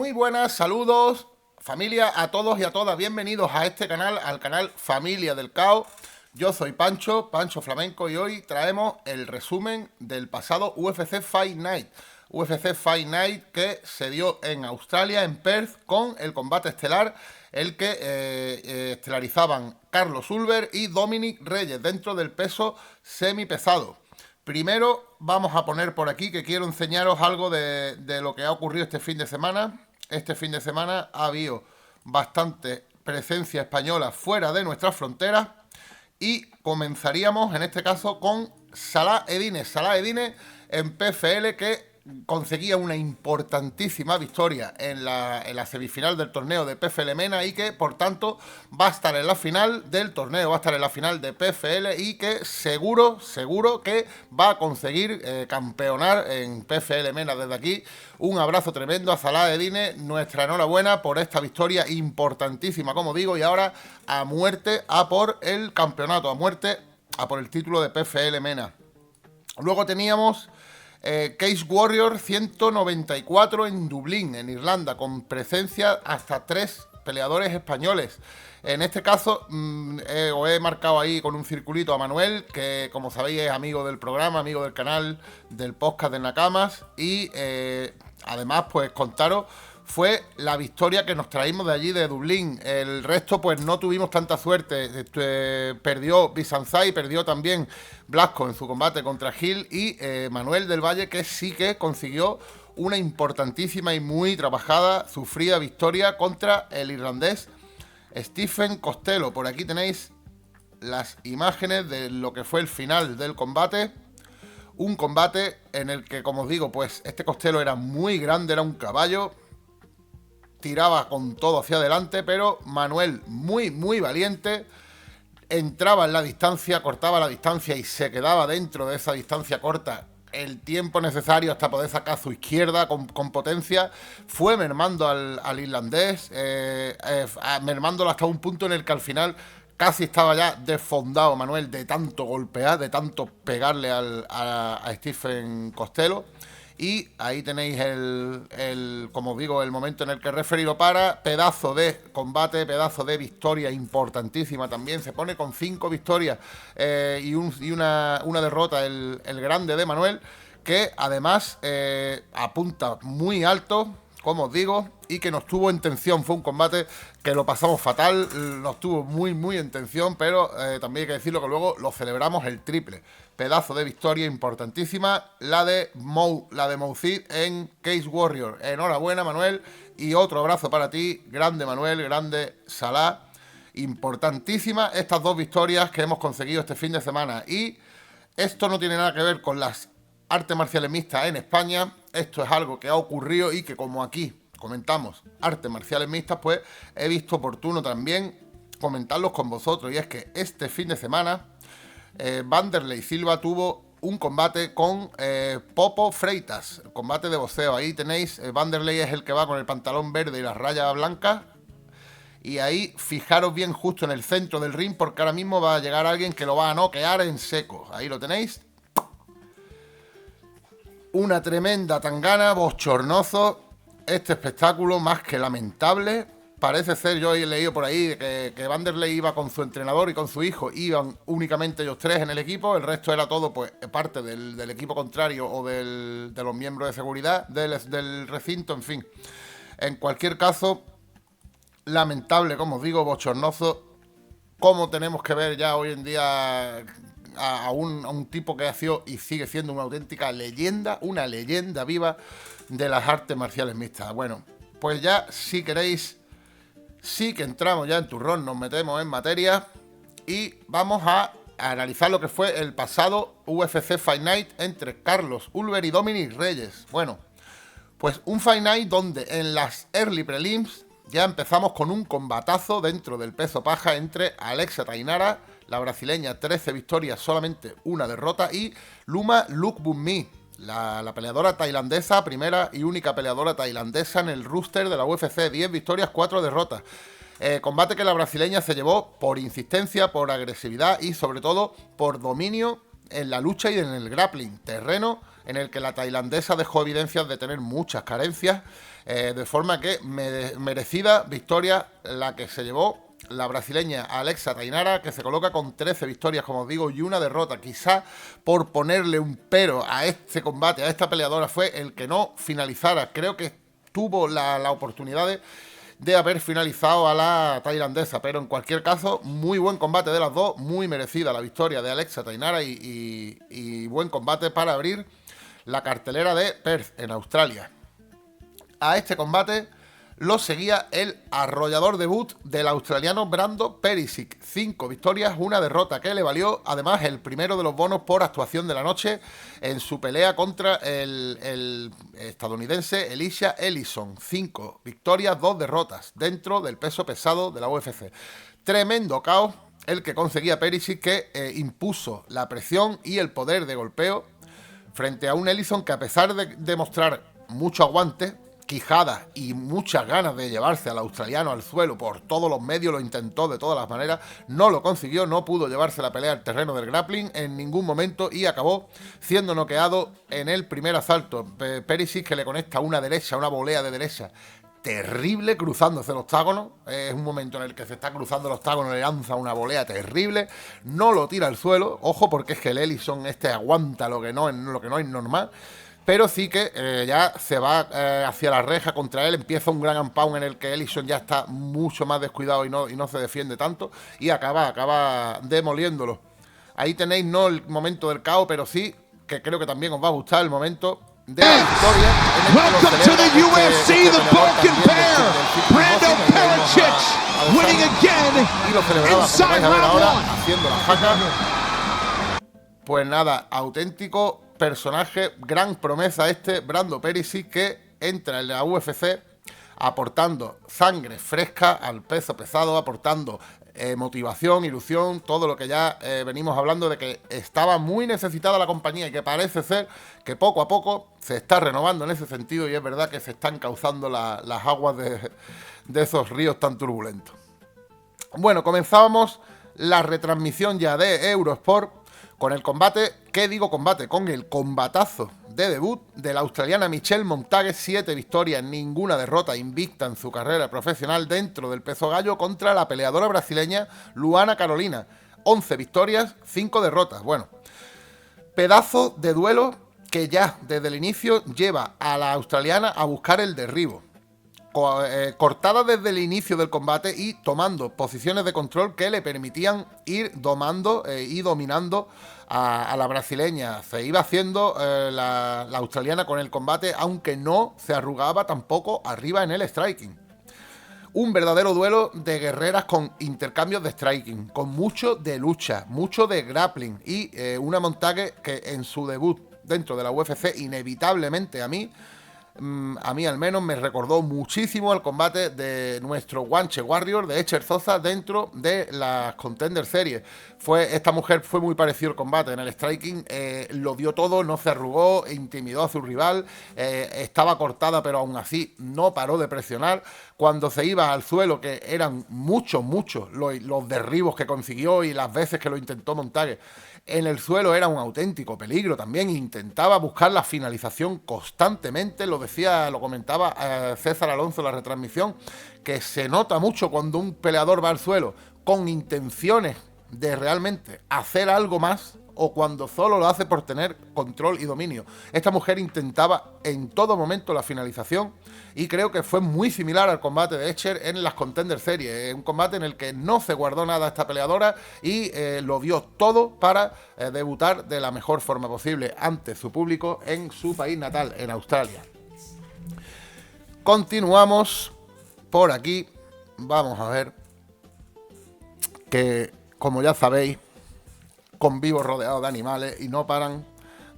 Muy buenas, saludos, familia, a todos y a todas. Bienvenidos a este canal, al canal Familia del Caos. Yo soy Pancho, Pancho Flamenco, y hoy traemos el resumen del pasado UFC Fight Night. UFC Fight Night que se dio en Australia, en Perth, con el combate estelar, el que estelarizaban Carlos Ulber y Dominic Reyes dentro del peso semipesado. Primero vamos a poner por aquí que quiero enseñaros algo de lo que ha ocurrido este fin de semana. Este fin de semana ha habido bastante presencia española fuera de nuestras fronteras y comenzaríamos en este caso con Salah Eddine. Salah Eddine en PFL, que conseguía una importantísima victoria en la semifinal del torneo de PFL MENA y que por tanto va a estar en la final del torneo, va a estar en la final de PFL y que seguro que va a conseguir campeonar en PFL MENA. Desde aquí un abrazo tremendo a Salah Eddine, nuestra enhorabuena por esta victoria importantísima, como digo, y ahora a muerte, a por el campeonato, a muerte, a por el título de PFL MENA. Luego teníamos Cage Warrior 194 en Dublín, en Irlanda, con presencia hasta 3 peleadores españoles. En este caso os he marcado ahí con un circulito a Manuel, que como sabéis es amigo del programa, amigo del canal, del podcast de Nakamas, y además pues contaros, fue la victoria que nos traímos de allí, de Dublín. El resto, pues no tuvimos tanta suerte. Perdió Bizanzai, perdió también Blasco en su combate contra Gil, y Manuel del Valle, que sí que consiguió una importantísima y muy trabajada, sufrida victoria contra el irlandés Stephen Costello. Por aquí tenéis las imágenes de lo que fue el final del combate. Un combate en el que, como os digo, pues este Costello era muy grande, era un caballo, tiraba con todo hacia adelante, pero Manuel muy valiente, entraba en la distancia, cortaba la distancia y se quedaba dentro de esa distancia corta el tiempo necesario hasta poder sacar su izquierda con potencia. Fue mermando al irlandés, mermándolo hasta un punto en el que al final casi estaba ya desfondado Manuel de tanto golpear, de tanto pegarle a Stephen Costello. Y ahí tenéis como os digo, el momento en el que el referee lo para. Pedazo de combate, pedazo de victoria importantísima también. Se pone con 5 victorias y una derrota el grande de Manuel, que además apunta muy alto, como os digo, y que nos tuvo en tensión. Fue un combate que lo pasamos fatal, nos tuvo muy en tensión, pero también hay que decirlo que luego lo celebramos el triple. Pedazo de victoria importantísima, la de Moucid en Cage Warrior. Enhorabuena, Manuel, y otro abrazo para ti, grande Manuel, grande Salah. Importantísima estas 2 victorias que hemos conseguido este fin de semana. Y esto no tiene nada que ver con las artes marciales mixtas en España. Esto es algo que ha ocurrido y que, como aquí comentamos artes marciales mixtas, pues he visto oportuno también comentarlos con vosotros. Y es que este fin de semana Vanderlei Silva tuvo un combate con Popo Freitas, combate de boxeo. Ahí tenéis, Vanderlei es el que va con el pantalón verde y las rayas blancas. Y ahí fijaros bien justo en el centro del ring, porque ahora mismo va a llegar alguien que lo va a noquear en seco. Ahí lo tenéis. Una tremenda tangana, bochornoso. Este espectáculo más que lamentable. Parece ser, yo he leído por ahí que Vanderlei iba con su entrenador y con su hijo, iban únicamente ellos 3 en el equipo, el resto era todo pues parte del equipo contrario o de los miembros de seguridad del recinto, en fin. En cualquier caso, lamentable, como os digo, bochornoso, cómo tenemos que ver ya hoy en día a un tipo que ha sido y sigue siendo una auténtica leyenda, una leyenda viva de las artes marciales mixtas. Bueno, pues ya, si queréis, sí que entramos ya en turrón, nos metemos en materia y vamos a analizar lo que fue el pasado UFC Fight Night entre Carlos Ulber y Dominic Reyes. Bueno, pues un Fight Night donde en las early prelims ya empezamos con un combatazo dentro del peso paja entre Alexa Tainara, la brasileña, 13 victorias, solamente una derrota, y Luma Lukbunmi, la peleadora tailandesa, primera y única peleadora tailandesa en el roster de la UFC, 10 victorias, 4 derrotas. Combate que la brasileña se llevó por insistencia, por agresividad y sobre todo por dominio en la lucha y en el grappling. Terreno en el que la tailandesa dejó evidencias de tener muchas carencias, de forma que merecida victoria la que se llevó la brasileña Alexa Tainara, que se coloca con 13 victorias, como os digo, y una derrota. Quizá por ponerle un pero a este combate, a esta peleadora, fue el que no finalizara. Creo que tuvo la oportunidad de haber finalizado a la tailandesa, pero en cualquier caso, muy buen combate de las dos, muy merecida la victoria de Alexa Tainara y buen combate para abrir la cartelera de Perth, en Australia. A este combate lo seguía el arrollador debut del australiano Brando Perisic. 5 victorias, una derrota, que le valió además el primero de los bonos por actuación de la noche en su pelea contra el estadounidense Elisha Ellison. 5 victorias, 2 derrotas dentro del peso pesado de la UFC. Tremendo caos el que conseguía Perisic, que impuso la presión y el poder de golpeo frente a un Ellison que, a pesar de demostrar mucho aguante, quijadas y muchas ganas de llevarse al australiano al suelo por todos los medios, lo intentó de todas las maneras, no lo consiguió, no pudo llevarse la pelea al terreno del grappling en ningún momento y acabó siendo noqueado en el primer asalto. Perisic, que le conecta una volea de derecha terrible, cruzándose el octágono. Es un momento en el que se está cruzando el octágono, le lanza una volea terrible, no lo tira al suelo, ojo, porque es que el Ellison aguanta lo que no es normal. Pero sí que ya se va hacia la reja contra él, empieza un gran and pound en el que Ellison ya está mucho más descuidado y no se defiende tanto, y acaba demoliéndolo. Ahí tenéis no el momento del caos, pero sí que creo que también os va a gustar el momento de la victoria. Welcome to the UFC, the Vulcan Bear, Brando Perisic, winning again y lo celebraba, como vais a ver ahora, haciendo la jaca. Pues nada, auténtico personaje, gran promesa Brando Perisic, que entra en la UFC aportando sangre fresca al peso pesado, aportando motivación, ilusión, todo lo que ya venimos hablando de que estaba muy necesitada la compañía y que parece ser que poco a poco se está renovando en ese sentido, y es verdad que se están causando las aguas de esos ríos tan turbulentos. Bueno, comenzábamos la retransmisión ya de Eurosport con el combate, con el combatazo de debut de la australiana Michelle Montague. 7 victorias, ninguna derrota, invicta en su carrera profesional dentro del peso gallo, contra la peleadora brasileña Luana Carolina. 11 victorias, 5 derrotas. Bueno, pedazo de duelo que ya desde el inicio lleva a la australiana a buscar el derribo. Cortada desde el inicio del combate y tomando posiciones de control que le permitían ir domando y dominando a la brasileña. Se iba haciendo la australiana con el combate, aunque no se arrugaba tampoco arriba en el striking. Un verdadero duelo de guerreras con intercambios de striking, con mucho de lucha, mucho de grappling, y una Montague que en su debut dentro de la UFC inevitablemente a mí al menos me recordó muchísimo al combate de nuestro Guanche Warrior de Echer Zosa dentro de las Contender Series. Esta mujer fue muy parecido al combate en el striking, lo dio todo, no se arrugó, intimidó a su rival, estaba cortada pero aún así no paró de presionar. Cuando se iba al suelo, que eran muchos los derribos que consiguió y las veces que lo intentó Montague en el suelo, era un auténtico peligro también. Intentaba buscar la finalización constantemente, lo comentaba César Alonso en la retransmisión, que se nota mucho cuando un peleador va al suelo con intenciones de realmente hacer algo más, o cuando solo lo hace por tener control y dominio. Esta mujer intentaba en todo momento la finalización, y creo que fue muy similar al combate de Echer en las Contender Series, un combate en el que no se guardó nada esta peleadora y lo dio todo para debutar de la mejor forma posible ante su público en su país natal, en Australia. Continuamos por aquí. Vamos a ver que, como ya sabéis, convivo rodeado de animales y no paran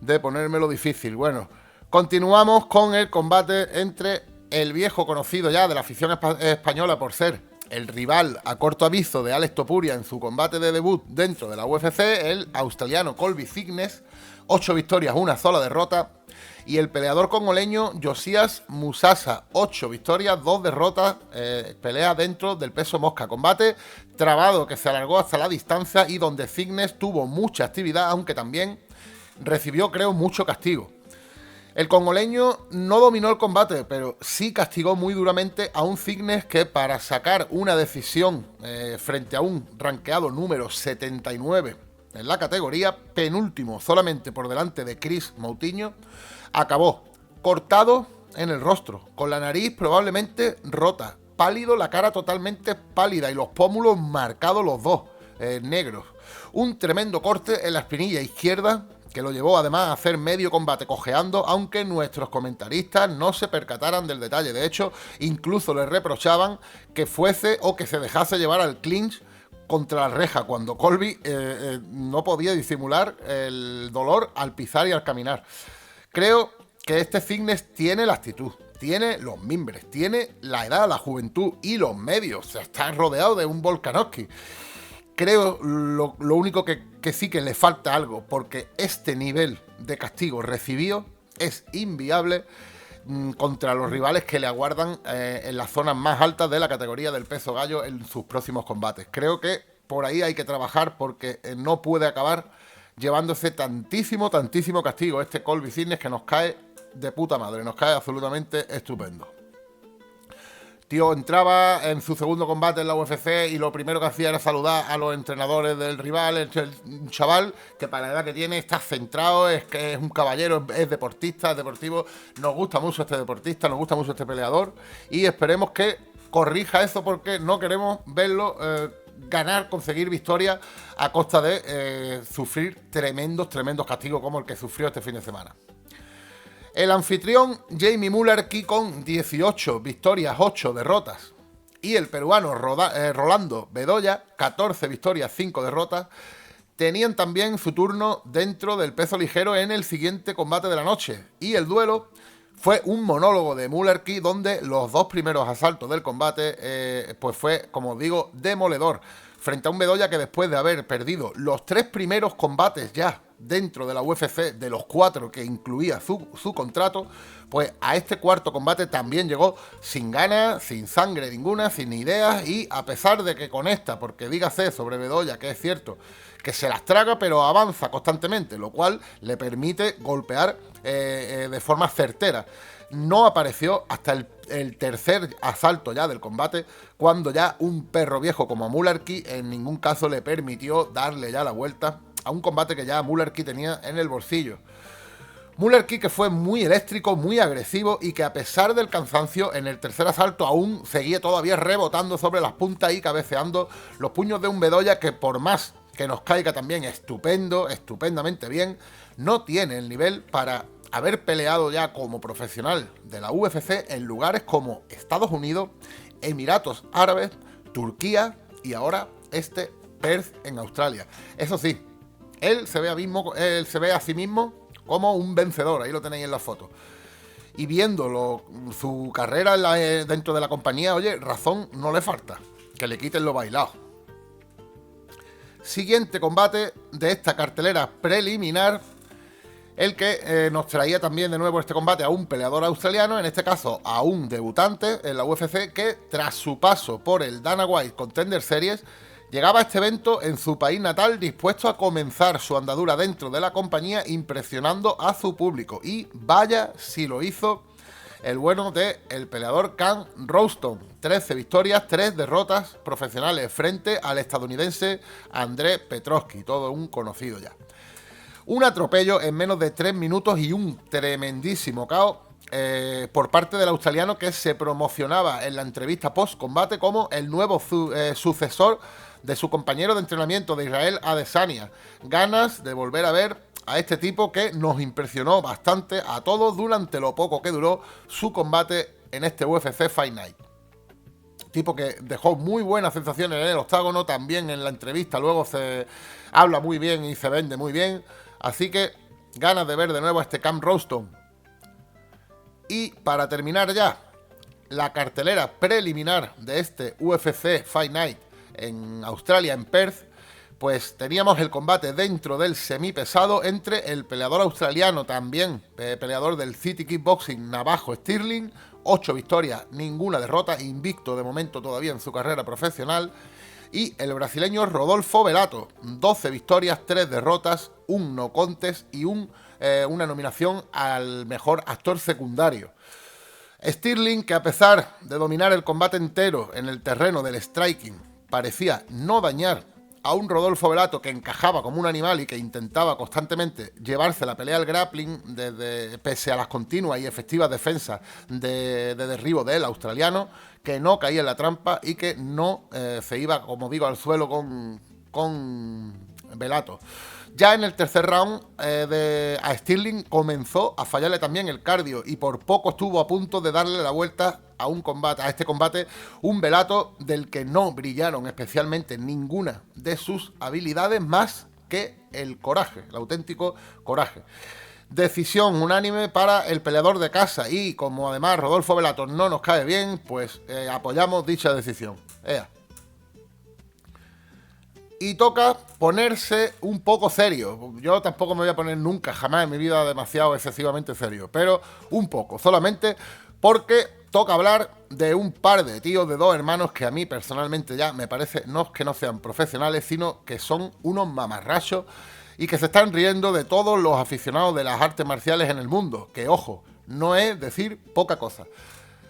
de ponérmelo difícil. Bueno, continuamos con el combate entre el viejo conocido ya de la afición española por ser el rival a corto aviso de Alex Topuria en su combate de debut dentro de la UFC, el australiano Colby Fitness. 8 victorias, una sola derrota. Y el peleador congoleño Josias Musasa, 8 victorias, 2 derrotas, pelea dentro del peso mosca. Combate trabado que se alargó hasta la distancia y donde Fitness tuvo mucha actividad, aunque también recibió, creo, mucho castigo. El congoleño no dominó el combate, pero sí castigó muy duramente a un Fitness que, para sacar una decisión frente a un rankeado número 79 en la categoría, penúltimo solamente por delante de Chris Moutinho, acabó cortado en el rostro, con la nariz probablemente rota, pálido, la cara totalmente pálida y los pómulos marcados los dos, negros. Un tremendo corte en la espinilla izquierda que lo llevó además a hacer medio combate cojeando, aunque nuestros comentaristas no se percataran del detalle. De hecho, incluso le reprochaban que fuese o que se dejase llevar al clinch contra la reja, cuando Colby no podía disimular el dolor al pisar y al caminar. Creo que este Fitness tiene la actitud, tiene los mimbres, tiene la edad, la juventud y los medios. O sea, está rodeado de un Volkanovski. Creo lo único que sí que le falta algo, porque este nivel de castigo recibido es inviable contra los rivales que le aguardan en las zonas más altas de la categoría del peso gallo en sus próximos combates. Creo que por ahí hay que trabajar, porque no puede acabar llevándose tantísimo castigo este Colby Fitness, que nos cae de puta madre, nos cae absolutamente estupendo. Tío entraba en su segundo combate en la UFC y lo primero que hacía era saludar a los entrenadores del rival, el chaval que para la edad que tiene está centrado, es que es un caballero, es deportista, es deportivo. Nos gusta mucho este deportista, nos gusta mucho este peleador y esperemos que corrija eso, porque no queremos verlo ganar, conseguir victoria a costa de sufrir tremendos castigos como el que sufrió este fin de semana. El anfitrión Jamie Mullarkey con 18 victorias, 8 derrotas. Y el peruano Rolando Bedoya, 14 victorias, 5 derrotas. Tenían también su turno dentro del peso ligero en el siguiente combate de la noche. Y el duelo fue un monólogo de Mullarkey, donde los dos primeros asaltos del combate pues fue, como digo, demoledor. Frente a un Bedoya que, después de haber perdido los 3 primeros combates ya dentro de la UFC, de los 4 que incluía su contrato, pues a este cuarto combate también llegó sin ganas, sin sangre ninguna, sin ideas, y a pesar de que conecta, porque dígase sobre Bedoya que es cierto que se las traga, pero avanza constantemente, lo cual le permite golpear de forma certera. No apareció hasta el tercer asalto ya del combate, cuando ya un perro viejo como Mullarkey en ningún caso le permitió darle ya la vuelta a un combate que ya Mullarkey tenía en el bolsillo. Mullarkey, que fue muy eléctrico, muy agresivo, y que a pesar del cansancio en el tercer asalto aún seguía todavía rebotando sobre las puntas y cabeceando los puños de un Bedoya que, por más que nos caiga también estupendamente bien, no tiene el nivel para haber peleado ya como profesional de la UFC en lugares como Estados Unidos, Emiratos Árabes, Turquía y ahora Perth en Australia. Eso sí, él se ve a sí mismo como un vencedor, ahí lo tenéis en la foto. Y viendo su carrera dentro de la compañía, oye, razón no le falta, que le quiten lo bailado. Siguiente combate de esta cartelera preliminar, el que nos traía también de nuevo este combate a un peleador australiano, en este caso a un debutante en la UFC, que tras su paso por el Dana White Contender Series, llegaba a este evento en su país natal dispuesto a comenzar su andadura dentro de la compañía, impresionando a su público. Y vaya si lo hizo el bueno del peleador Cam Rowston. 13 victorias, 3 derrotas profesionales frente al estadounidense André Petroski, todo un conocido ya. Un atropello en menos de 3 minutos y un tremendísimo KO por parte del australiano, que se promocionaba en la entrevista post-combate como el nuevo sucesor de su compañero de entrenamiento de Israel Adesanya. Ganas de volver a ver a este tipo que nos impresionó bastante a todos durante lo poco que duró su combate en este UFC Fight Night. Tipo que dejó muy buenas sensaciones en el octágono, también en la entrevista luego se habla muy bien y se vende muy bien. Así que ganas de ver de nuevo a este Cam Rowston. Y para terminar ya la cartelera preliminar de este UFC Fight Night en Australia, en Perth, pues teníamos el combate dentro del semipesado entre el peleador australiano, también peleador del City Kickboxing, Navajo Sterling, 8 victorias, ninguna derrota, invicto de momento todavía en su carrera profesional, y el brasileño Rodolfo Velato, 12 victorias, 3 derrotas, un no contest y una nominación al mejor actor secundario. Sterling, que a pesar de dominar el combate entero en el terreno del striking, parecía no dañar a un Rodolfo Velato que encajaba como un animal y que intentaba constantemente llevarse la pelea al grappling pese a las continuas y efectivas defensas de derribo del australiano, que no caía en la trampa y que no se iba, como digo, al suelo con Velato. Ya en el tercer round a Sterling comenzó a fallarle también el cardio y por poco estuvo a punto de darle la vuelta a este combate, un Velato del que no brillaron especialmente ninguna de sus habilidades más que el coraje, el auténtico coraje. Decisión unánime para el peleador de casa y como además Rodolfo Velato no nos cae bien, pues apoyamos dicha decisión. Y toca ponerse un poco serio. Yo tampoco me voy a poner nunca, jamás en mi vida, demasiado excesivamente serio. Pero un poco, solamente porque toca hablar de un par de tíos, de dos hermanos que a mí personalmente ya me parece, no es que no sean profesionales, sino que son unos mamarrachos y que se están riendo de todos los aficionados de las artes marciales en el mundo. Que, ojo, no es decir poca cosa.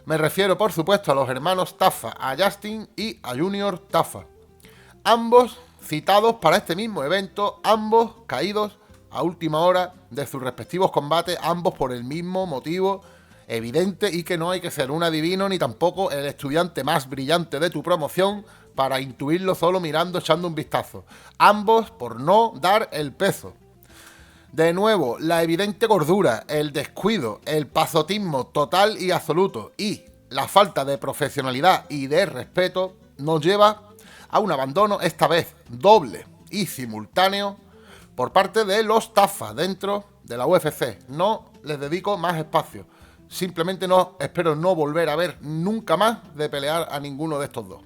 Me refiero, por supuesto, a los hermanos Tafa, a Justin y a Junior Tafa. Ambos citados para este mismo evento, ambos caídos a última hora de sus respectivos combates, ambos por el mismo motivo evidente y que no hay que ser un adivino ni tampoco el estudiante más brillante de tu promoción para intuirlo solo mirando, echando un vistazo. Ambos por no dar el peso. De nuevo, la evidente gordura, el descuido, el pasotismo total y absoluto y la falta de profesionalidad y de respeto nos lleva a un abandono, esta vez doble y simultáneo, por parte de los Tafa dentro de la UFC. No les dedico más espacio. Simplemente espero no volver a ver nunca más de pelear a ninguno de estos dos.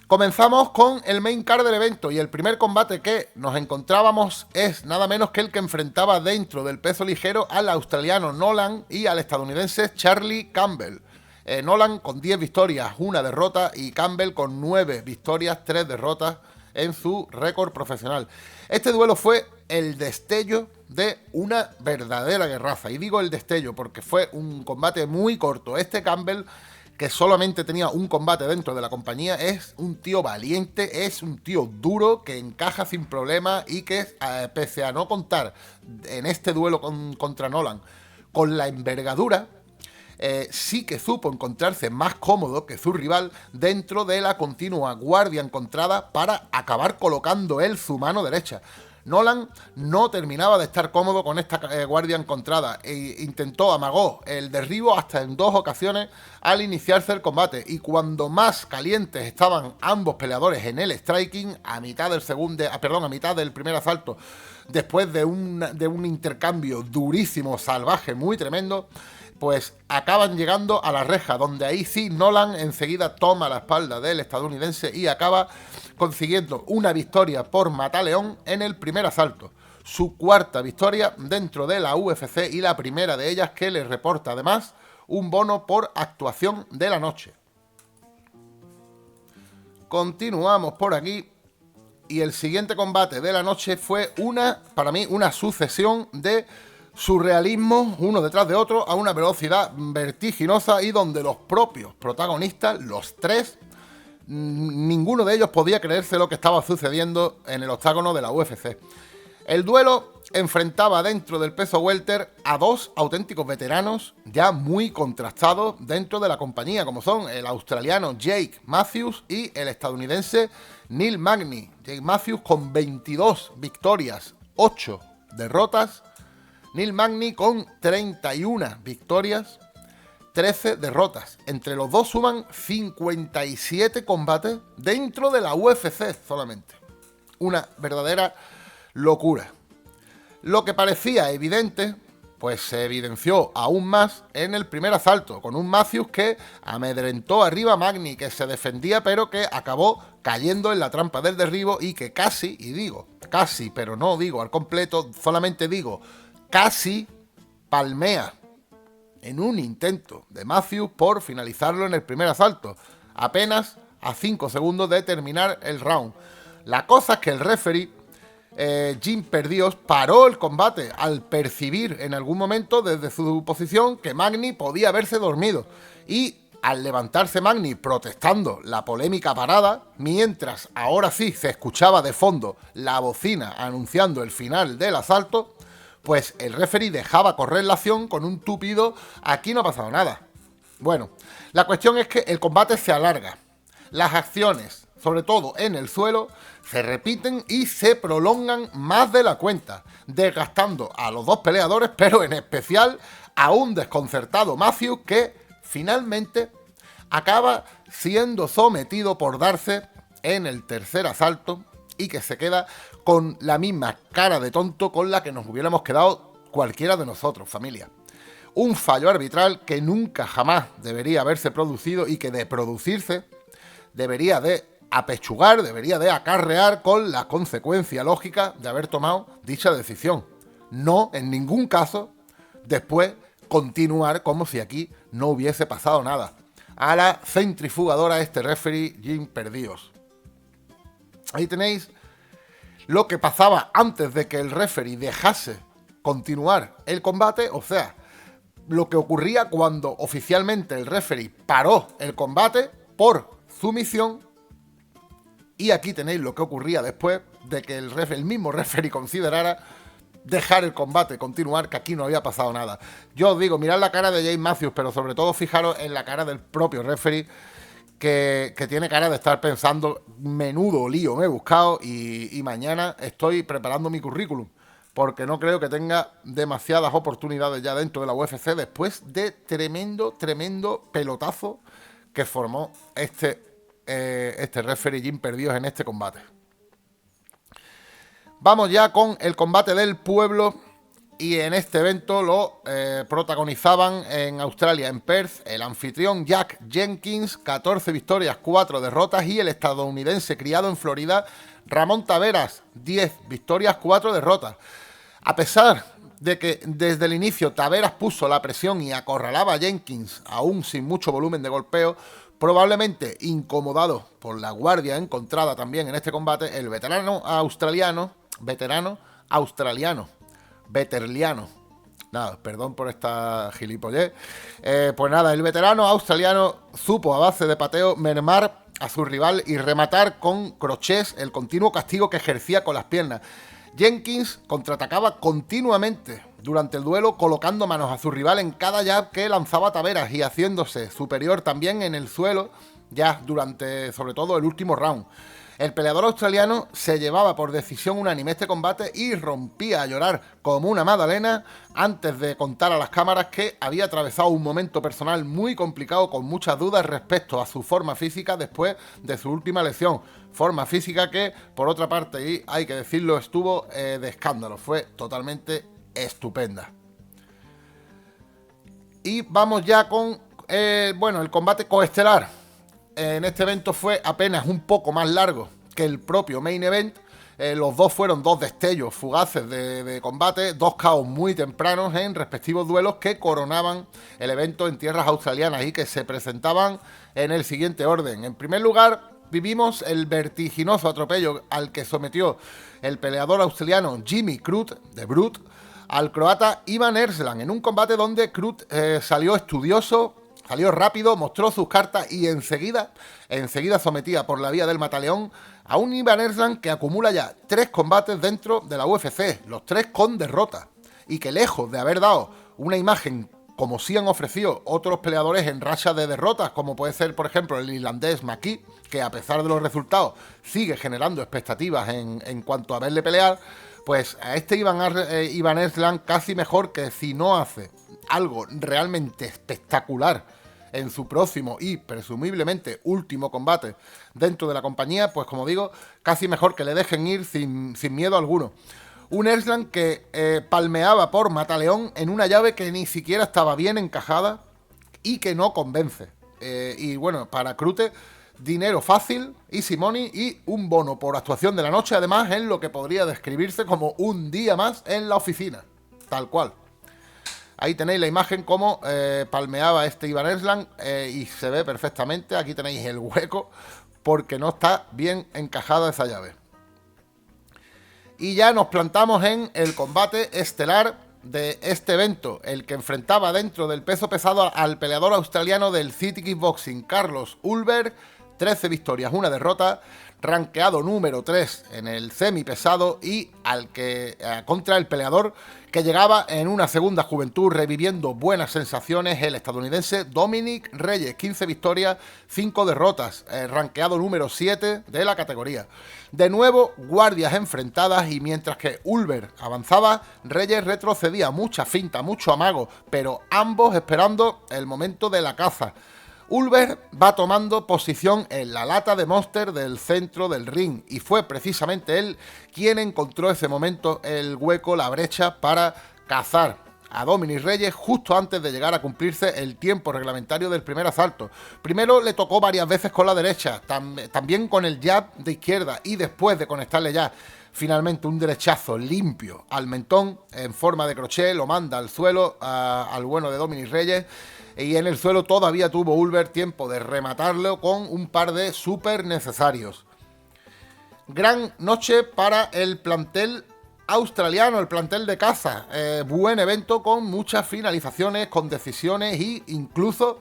Comenzamos con el main card del evento y el primer combate que nos encontrábamos es nada menos que el que enfrentaba dentro del peso ligero al australiano Nolan y al estadounidense Charlie Campbell. Nolan con 10 victorias, 1 derrota y Campbell con 9 victorias, 3 derrotas en su récord profesional. Este duelo fue el destello de una verdadera guerraza. Y digo el destello porque fue un combate muy corto. Este Campbell, que solamente tenía un combate dentro de la compañía, es un tío valiente, es un tío duro que encaja sin problema y que, pese a no contar en este duelo contra Nolan con la envergadura, sí que supo encontrarse más cómodo que su rival dentro de la continua guardia encontrada para acabar colocando él su mano derecha. Nolan no terminaba de estar cómodo con esta guardia encontrada e amagó el derribo hasta en 2 ocasiones al iniciarse el combate, y cuando más calientes estaban ambos peleadores en el striking, a mitad del primer asalto, después de un intercambio durísimo, salvaje, muy tremendo, pues acaban llegando a la reja, donde ahí sí Nolan enseguida toma la espalda del estadounidense y acaba consiguiendo una victoria por mataleón en el primer asalto. Su cuarta victoria dentro de la UFC y la primera de ellas que le reporta además un bono por actuación de la noche. Continuamos por aquí y el siguiente combate de la noche fue para mí una sucesión de surrealismo uno detrás de otro a una velocidad vertiginosa y donde los propios protagonistas, los tres, ninguno de ellos podía creerse lo que estaba sucediendo en el octágono de la UFC. El duelo enfrentaba dentro del peso welter a dos auténticos veteranos ya muy contrastados dentro de la compañía, como son el australiano Jake Matthews y el estadounidense Neil Magny. Jake Matthews con 22 victorias, 8 derrotas. Neil Magny con 31 victorias, 13 derrotas. Entre los dos suman 57 combates dentro de la UFC solamente. Una verdadera locura. Lo que parecía evidente, pues se evidenció aún más en el primer asalto, con un Matthews que amedrentó arriba a Magny, que se defendía pero que acabó cayendo en la trampa del derribo y que casi, y digo casi, pero no digo al completo, solamente digo casi palmea en un intento de Matthews por finalizarlo en el primer asalto, apenas a 5 segundos de terminar el round. La cosa es que el referee, Jim Perdíos, paró el combate al percibir en algún momento desde su posición que Magny podía haberse dormido. Y al levantarse Magny protestando la polémica parada, mientras ahora sí se escuchaba de fondo la bocina anunciando el final del asalto, pues el referee dejaba correr la acción con un tupido "aquí no ha pasado nada". Bueno, la cuestión es que el combate se alarga. Las acciones, sobre todo en el suelo, se repiten y se prolongan más de la cuenta, desgastando a los dos peleadores, pero en especial a un desconcertado Matthews que finalmente acaba siendo sometido por Darce en el tercer asalto y que se queda con la misma cara de tonto con la que nos hubiéramos quedado cualquiera de nosotros, familia. Un fallo arbitral que nunca jamás debería haberse producido y que de producirse debería de apechugar, debería de acarrear con la consecuencia lógica de haber tomado dicha decisión. No, en ningún caso, después continuar como si aquí no hubiese pasado nada. A la centrifugadora este referee Jim Perdíos. Ahí tenéis lo que pasaba antes de que el referee dejase continuar el combate, o sea, lo que ocurría cuando oficialmente el referee paró el combate por sumisión, y aquí tenéis lo que ocurría después de que el mismo referee considerara dejar el combate, continuar, que aquí no había pasado nada. Yo os digo, mirad la cara de James Matthews, pero sobre todo fijaros en la cara del propio referee, que tiene cara de estar pensando, menudo lío me he buscado y mañana estoy preparando mi currículum, porque no creo que tenga demasiadas oportunidades ya dentro de la UFC después de tremendo pelotazo que formó este referee Jim Perdíos en este combate. Vamos ya con el combate del pueblo, y en este evento lo protagonizaban en Australia, en Perth, el anfitrión Jack Jenkins, 14 victorias, 4 derrotas, y el estadounidense criado en Florida, Ramón Taveras, 10 victorias, 4 derrotas. A pesar de que desde el inicio Taveras puso la presión y acorralaba a Jenkins, aún sin mucho volumen de golpeo, probablemente incomodado por la guardia encontrada también en este combate, el veterano australiano, nada, perdón por esta gilipollez, pues nada, el veterano australiano supo a base de pateo mermar a su rival y rematar con crochets el continuo castigo que ejercía con las piernas. Jenkins contraatacaba continuamente durante el duelo, colocando manos a su rival en cada jab que lanzaba Taveras y haciéndose superior también en el suelo ya durante sobre todo el último round. El peleador australiano se llevaba por decisión unánime este combate y rompía a llorar como una magdalena antes de contar a las cámaras que había atravesado un momento personal muy complicado, con muchas dudas respecto a su forma física después de su última lesión. Forma física que, por otra parte, y hay que decirlo, estuvo de escándalo. Fue totalmente estupenda. Y vamos ya con el combate coestelar. En este evento fue apenas un poco más largo que el propio main event. Los dos fueron dos destellos fugaces de combate, dos KOs muy tempranos en respectivos duelos que coronaban el evento en tierras australianas y que se presentaban en el siguiente orden. En primer lugar, vivimos el vertiginoso atropello al que sometió el peleador australiano Jimmy Crute, de Brute, al croata Ivan Erslan, en un combate donde Crute salió estudioso, salió rápido, mostró sus cartas y enseguida sometía por la vía del mataleón a un Ivan Erslan que acumula ya 3 combates dentro de la UFC, los 3 con derrota, y que lejos de haber dado una imagen como sí han ofrecido otros peleadores en racha de derrotas, como puede ser, por ejemplo, el irlandés McKee, que a pesar de los resultados sigue generando expectativas en cuanto a verle pelear, pues a este Ivan Erslan casi mejor que si no hace algo realmente espectacular en su próximo y presumiblemente último combate dentro de la compañía, pues como digo, casi mejor que le dejen ir sin miedo alguno. Un Erslan que palmeaba por mataleón en una llave que ni siquiera estaba bien encajada y que no convence. Y bueno, para Crute, dinero fácil, easy money y un bono por actuación de la noche, además en lo que podría describirse como un día más en la oficina, tal cual. Ahí tenéis la imagen como palmeaba este Ivan Erslan y se ve perfectamente. Aquí tenéis el hueco porque no está bien encajada esa llave. Y ya nos plantamos en el combate estelar de este evento, el que enfrentaba dentro del peso pesado al peleador australiano del City Kickboxing, Carlos Ulberg, 13 victorias, 1 derrota, rankeado número 3 en el semipesado, y contra el peleador que llegaba en una segunda juventud reviviendo buenas sensaciones, el estadounidense Dominic Reyes, 15 victorias, 5 derrotas, rankeado número 7 de la categoría. De nuevo, guardias enfrentadas, y mientras que Ulberg avanzaba, Reyes retrocedía, mucha finta, mucho amago, pero ambos esperando el momento de la caza. Ulberg va tomando posición en la lata de Monster del centro del ring, y fue precisamente él quien encontró ese momento, el hueco, la brecha para cazar a Dominic Reyes justo antes de llegar a cumplirse el tiempo reglamentario del primer asalto. Primero le tocó varias veces con la derecha, también con el jab de izquierda, y después de conectarle ya finalmente un derechazo limpio al mentón en forma de crochet, lo manda al suelo al bueno de Dominic Reyes. Y en el suelo todavía tuvo Ulberg tiempo de rematarlo con un par de súper necesarios. Gran noche para el plantel australiano, el plantel de caza. Buen evento con muchas finalizaciones, con decisiones e incluso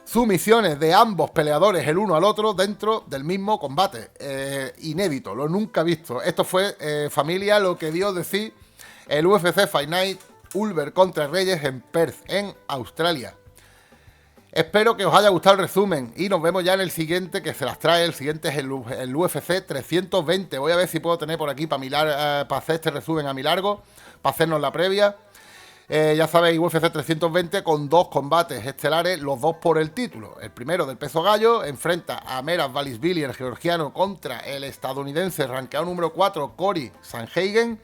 sumisiones de ambos peleadores el uno al otro dentro del mismo combate. Inédito, lo nunca visto. Esto fue, familia, lo que dio decir el UFC Fight Night Ulberg contra Reyes en Perth, en Australia. Espero que os haya gustado el resumen y nos vemos ya en el siguiente, que se las trae. El siguiente es el UFC 320. Voy a ver si puedo tener por aquí para hacer este resumen a mi largo, para hacernos la previa. Ya sabéis, UFC 320 con 2 combates estelares, los 2 por el título. El primero del peso gallo enfrenta a Meras Valisvili, el georgiano, contra el estadounidense rankeado número 4, Cory Sandhagen.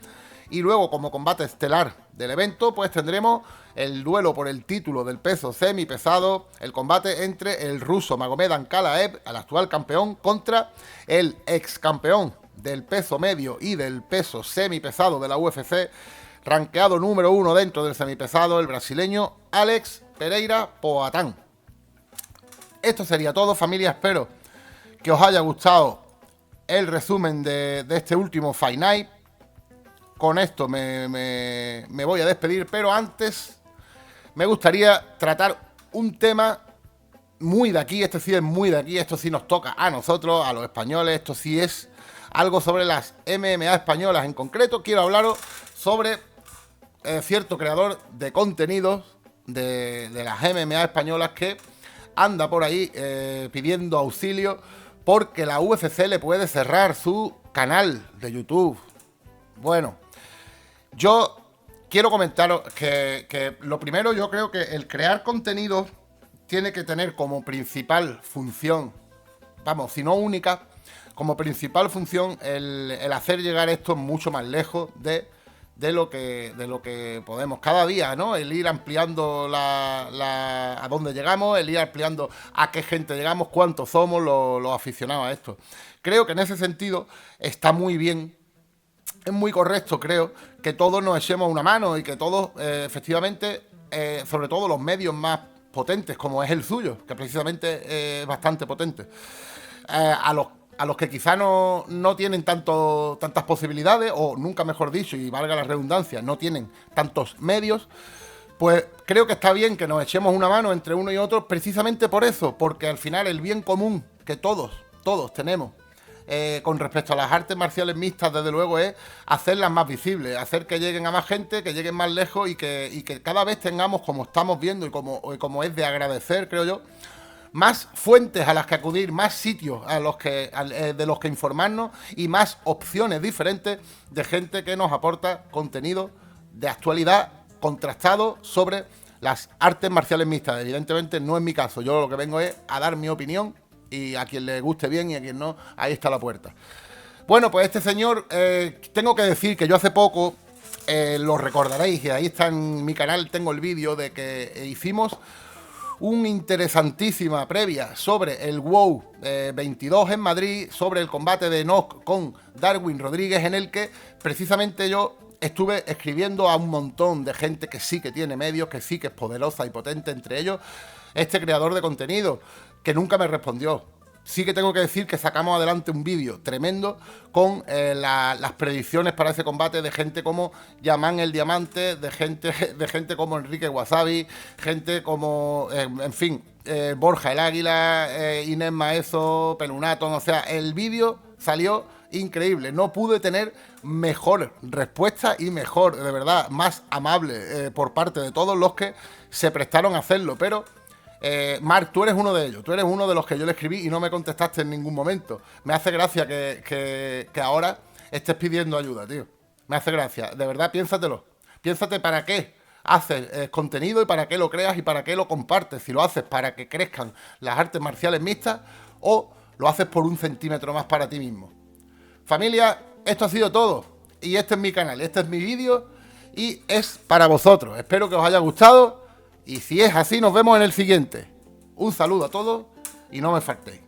Y luego, como combate estelar del evento, pues tendremos el duelo por el título del peso semipesado, el combate entre el ruso Magomed Ankalaev, el actual campeón, contra el ex campeón del peso medio y del peso semipesado de la UFC, rankeado número 1 dentro del semipesado, el brasileño Alex Pereira Poatán. Esto sería todo, familia. Espero que os haya gustado el resumen de este último Fight Night. Con esto me voy a despedir, pero antes me gustaría tratar un tema muy de aquí. Este sí es muy de aquí, esto sí nos toca a nosotros, a los españoles. Esto sí es algo sobre las MMA españolas. En concreto quiero hablaros sobre cierto creador de contenidos de las MMA españolas que anda por ahí pidiendo auxilio porque la UFC le puede cerrar su canal de YouTube. Bueno, yo quiero comentaros que lo primero, yo creo que el crear contenido tiene que tener como principal función, vamos, si no única, como principal función el hacer llegar esto mucho más lejos de lo que podemos cada día, ¿no? El ir ampliando a dónde llegamos, el ir ampliando a qué gente llegamos, cuántos somos los aficionados a esto. Creo que en ese sentido está muy bien. Es muy correcto, creo, que todos nos echemos una mano y que todos, efectivamente, sobre todo los medios más potentes, como es el suyo, que precisamente es bastante potente, a los que quizá no tienen tantas posibilidades, o nunca mejor dicho, y valga la redundancia, no tienen tantos medios, pues creo que está bien que nos echemos una mano entre uno y otro, precisamente por eso, porque al final el bien común que todos tenemos, con respecto a las artes marciales mixtas, desde luego, es hacerlas más visibles, hacer que lleguen a más gente, que lleguen más lejos y que cada vez tengamos, como estamos viendo y como es de agradecer, creo yo, más fuentes a las que acudir, más sitios de los que informarnos y más opciones diferentes de gente que nos aporta contenido de actualidad contrastado sobre las artes marciales mixtas. Evidentemente no es mi caso, yo lo que vengo es a dar mi opinión, y a quien le guste bien y a quien no, ahí está la puerta. Bueno, pues este señor, tengo que decir que yo hace poco, lo recordaréis, y ahí está en mi canal, tengo el vídeo de que hicimos una interesantísima previa sobre el WOW 22 en Madrid, sobre el combate de Enoch con Darwin Rodríguez, en el que precisamente yo estuve escribiendo a un montón de gente que sí que tiene medios, que sí que es poderosa y potente, entre ellos este creador de contenido, que nunca me respondió. sí que tengo que decir que sacamos adelante un vídeo tremendo con las predicciones para ese combate de gente como Yaman el Diamante, de gente como Enrique Wasabi, gente como, en fin, Borja el Águila, Inés Maeso, Pelunaton. O sea, el vídeo salió increíble. No pude tener mejor respuesta y mejor, de verdad, más amable por parte de todos los que se prestaron a hacerlo, pero... Marc, tú eres uno de ellos, tú eres uno de los que yo le escribí y no me contestaste en ningún momento. Me hace gracia que ahora estés pidiendo ayuda, tío. Me hace gracia, de verdad, piénsatelo. Piénsate para qué haces contenido y para qué lo creas y para qué lo compartes. Si lo haces para que crezcan las artes marciales mixtas o lo haces por 1 centímetro más para ti mismo. Familia, esto ha sido todo. Y este es mi canal, este es mi vídeo y es para vosotros. Espero que os haya gustado. Y si es así, nos vemos en el siguiente. Un saludo a todos y no me faltéis.